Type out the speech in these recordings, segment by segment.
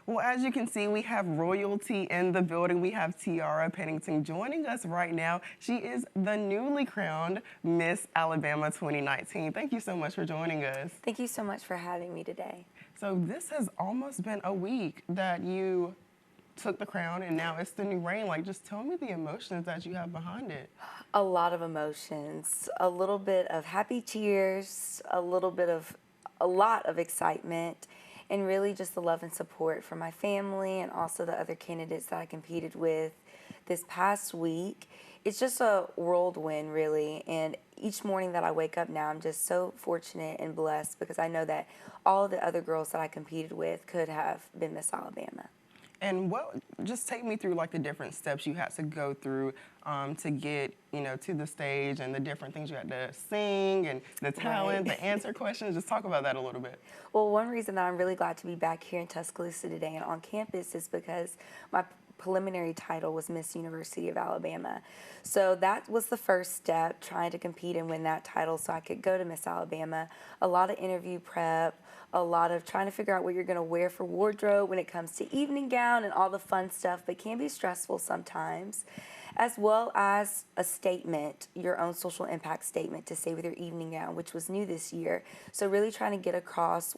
Well, as you can see, we have royalty in the building. We have Tiara Pennington joining us right now. She is the newly crowned Miss Alabama 2019. Thank you so much for joining us. Thank you so much for having me today. So this has almost been a week that you took the crown and now it's the new reign. Like, just tell me the emotions that you have behind it. A lot of emotions, a little bit of happy tears, a lot of excitement, and really just the love and support from my family and also the other candidates that I competed with this past week. It's just a whirlwind, really, and each morning that I wake up now, I'm just so fortunate and blessed because I know that all the other girls that I competed with could have been Miss Alabama. And just take me through like the different steps you had to go through to get, to the stage and the different things you had to sing and the talent, the answer questions. Just talk about that a little bit. Well, one reason that I'm really glad to be back here in Tuscaloosa today and on campus is because my preliminary title was Miss University of Alabama. So that was the first step, trying to compete and win that title so I could go to Miss Alabama. A lot of interview prep, a lot of trying to figure out what you're going to wear for wardrobe when it comes to evening gown and all the fun stuff, but can be stressful sometimes, as well as a statement, your own social impact statement to say with your evening gown, which was new this year. So really trying to get across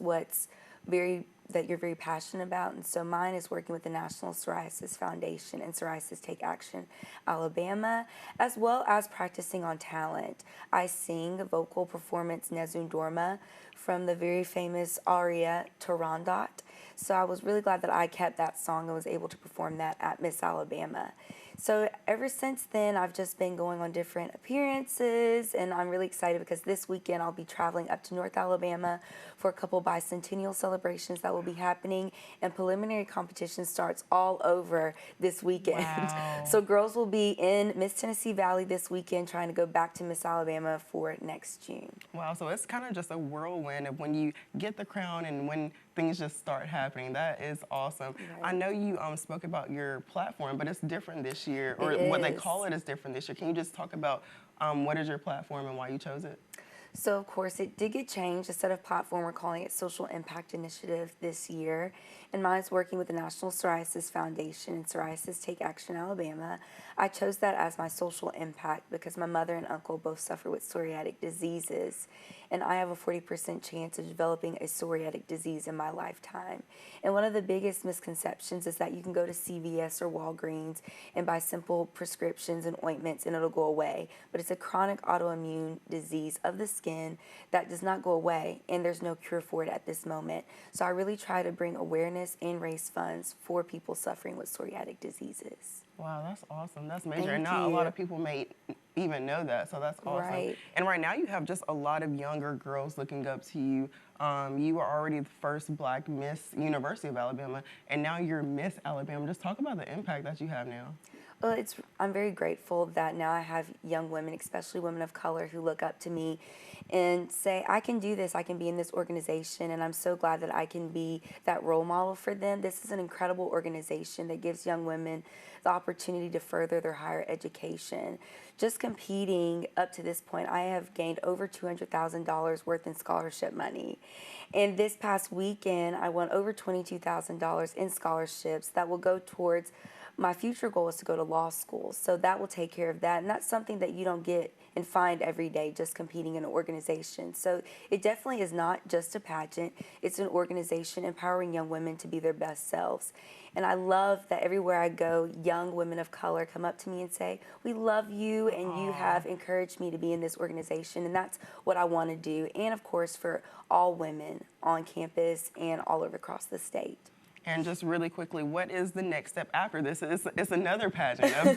that you're very passionate about. And so mine is working with the National Psoriasis Foundation and Psoriasis Take Action Alabama, as well as practicing on talent. I sing vocal performance Nezun Dorma from the very famous aria Torbert. So I was really glad that I kept that song and was able to perform that at Miss Alabama. So ever since then, I've just been going on different appearances, and I'm really excited because this weekend I'll be traveling up to North Alabama for a couple bicentennial celebrations that will be happening, and preliminary competition starts all over this weekend. Wow. So girls will be in Miss Tennessee Valley this weekend trying to go back to Miss Alabama for next June. Wow, so it's kind of just a whirlwind of when you get the crown and when things just start happening. That is awesome. Right. I know you spoke about your platform, but it's different this year, or It what they is. call it is different this year. Can you just talk about what is your platform and why you chose it? So, of course, it did get changed. Instead of platform, we're calling it Social Impact Initiative this year. And mine's working with the National Psoriasis Foundation and Psoriasis Take Action Alabama. I chose that as my social impact because my mother and uncle both suffer with psoriatic diseases. And I have a 40% chance of developing a psoriatic disease in my lifetime. And one of the biggest misconceptions is that you can go to CVS or Walgreens and buy simple prescriptions and ointments and it'll go away. But it's a chronic autoimmune disease of the skin that does not go away, and there's no cure for it at this moment. So I really try to bring awareness and raise funds for people suffering with psoriatic diseases. Wow, that's awesome. That's major. Thank And not a you. lot of people may even know that, so that's awesome. Right. And right now you have just a lot of younger girls looking up to you. You were already the first Black Miss University of Alabama, and now you're Miss Alabama. Just talk about the impact that you have now. Well, I'm very grateful that now I have young women, especially women of color, who look up to me and say, I can do this, I can be in this organization, and I'm so glad that I can be that role model for them. This is an incredible organization that gives young women the opportunity to further their higher education. Just competing up to this point, I have gained over $200,000 worth in scholarship money. And this past weekend, I won over $22,000 in scholarships that will go towards my future goal is to go to law school, so that will take care of that, and that's something that you don't get and find every day just competing in an organization. So it definitely is not just a pageant, it's an organization empowering young women to be their best selves. And I love that everywhere I go, young women of color come up to me and say, we love you, and you have encouraged me to be in this organization, and that's what I want to do, and of course for all women on campus and all over across the state. And just really quickly, what is the next step after this? It's another pageant, a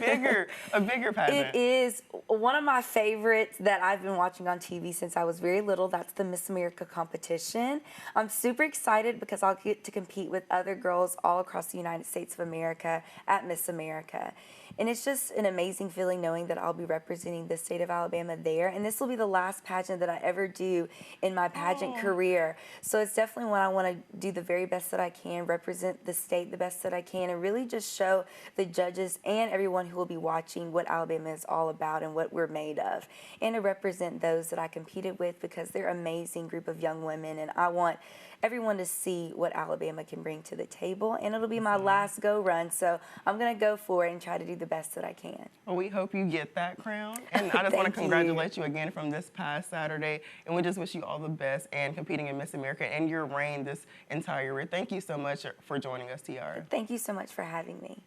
bigger pageant. It is one of my favorites that I've been watching on TV since I was very little. That's the Miss America competition. I'm super excited because I'll get to compete with other girls all across the United States of America at Miss America. And it's just an amazing feeling knowing that I'll be representing the state of Alabama there. And this will be the last pageant that I ever do in my pageant career. So it's definitely when I want to do the very best that I can, represent represent the state the best that I can and really just show the judges and everyone who will be watching what Alabama is all about and what we're made of, and to represent those that I competed with because they're an amazing group of young women, and I want everyone to see what Alabama can bring to the table, and it'll be my last go run, so I'm going to go for it and try to do the best that I can. Well, we hope you get that crown, and I just want to congratulate you again from this past Saturday, and we just wish you all the best and competing in Miss America and your reign this entire year. Thank you so much for joining us, Tiara. Thank you so much for having me.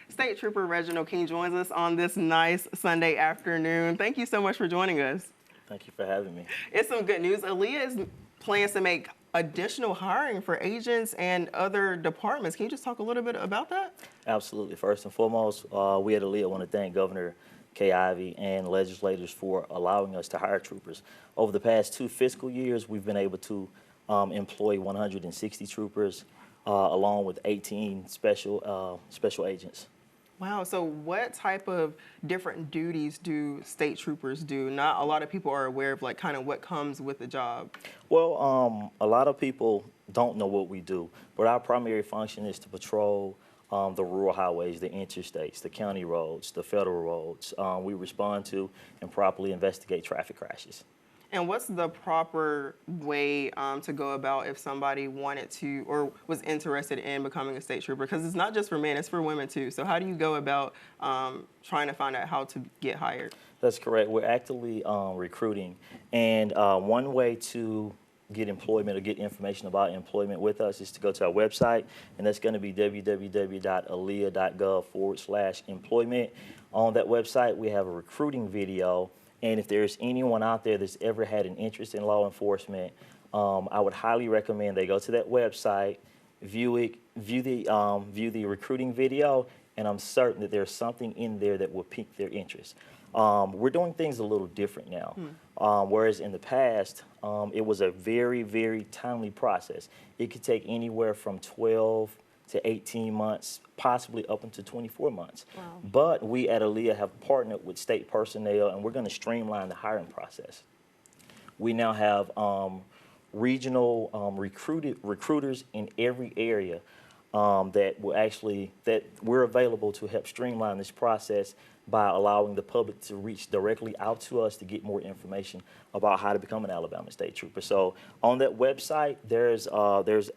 State Trooper Reginald King joins us on this nice Sunday afternoon. Thank you so much for joining us. Thank you for having me. It's some good news. Aaliyah plans to make additional hiring for agents and other departments. Can you just talk a little bit about that? Absolutely. First and foremost, we at Aaliyah want to thank Governor Kay Ivey and legislators for allowing us to hire troopers. Over the past 2 fiscal years, we've been able to employ 160 troopers along with 18 special agents. Wow, so what type of different duties do state troopers do? Not a lot of people are aware of like kind of what comes with the job. Well, a lot of people don't know what we do, but our primary function is to patrol the rural highways, the interstates, the county roads, the federal roads. We respond to and properly investigate traffic crashes. And what's the proper way to go about if somebody wanted to or was interested in becoming a state trooper? Because it's not just for men, it's for women too. So how do you go about trying to find out how to get hired? That's correct. We're actively recruiting. And one way to get employment or get information about employment with us is to go to our website, and that's going to be www.aaliyah.gov/employment. On that website, we have a recruiting video. And if there's anyone out there that's ever had an interest in law enforcement, I would highly recommend they go to that website, view the recruiting video, and I'm certain that there's something in there that will pique their interest. We're doing things a little different now, whereas in the past, it was a very, very timely process. It could take anywhere from 12 to 18 months, possibly up into 24 months. Wow. But we at Aaliyah have partnered with state personnel, and we're going to streamline the hiring process. We now have regional recruiters in every area that we're available to help streamline this process by allowing the public to reach directly out to us to get more information about how to become an Alabama State Trooper. So on that website, there's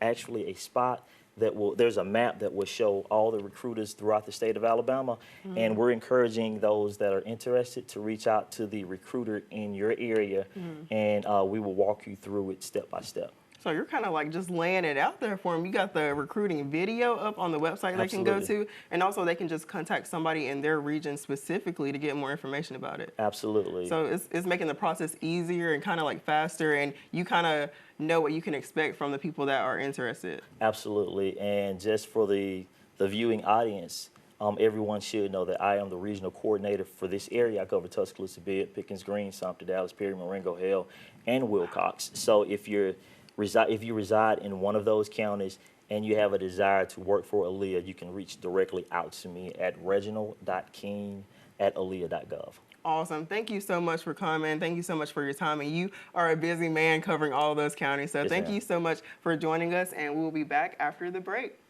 actually a spot there's a map that will show all the recruiters throughout the state of Alabama, and we're encouraging those that are interested to reach out to the recruiter in your area, and we will walk you through it step by step. So you're kind of like just laying it out there for them. You got the recruiting video up on the website they can go to, and also they can just contact somebody in their region specifically to get more information about it. Absolutely. So it's making the process easier and kind of like faster, and you kind of know what you can expect from the people that are interested. Absolutely. And just for the viewing audience, everyone should know that I am the regional coordinator for this area. I cover Tuscaloosa, Bibb, Pickens Green, Sumter, Dallas, Perry, Marengo, Hale, and Wilcox. So if you reside in one of those counties and you have a desire to work for Aaliyah, you can reach directly out to me at reginald.king@aaliyah.gov. Awesome. Thank you so much for coming. Thank you so much for your time. And you are a busy man covering all those counties. So Yes, thank ma'am. you so much for joining us, and we'll be back after the break.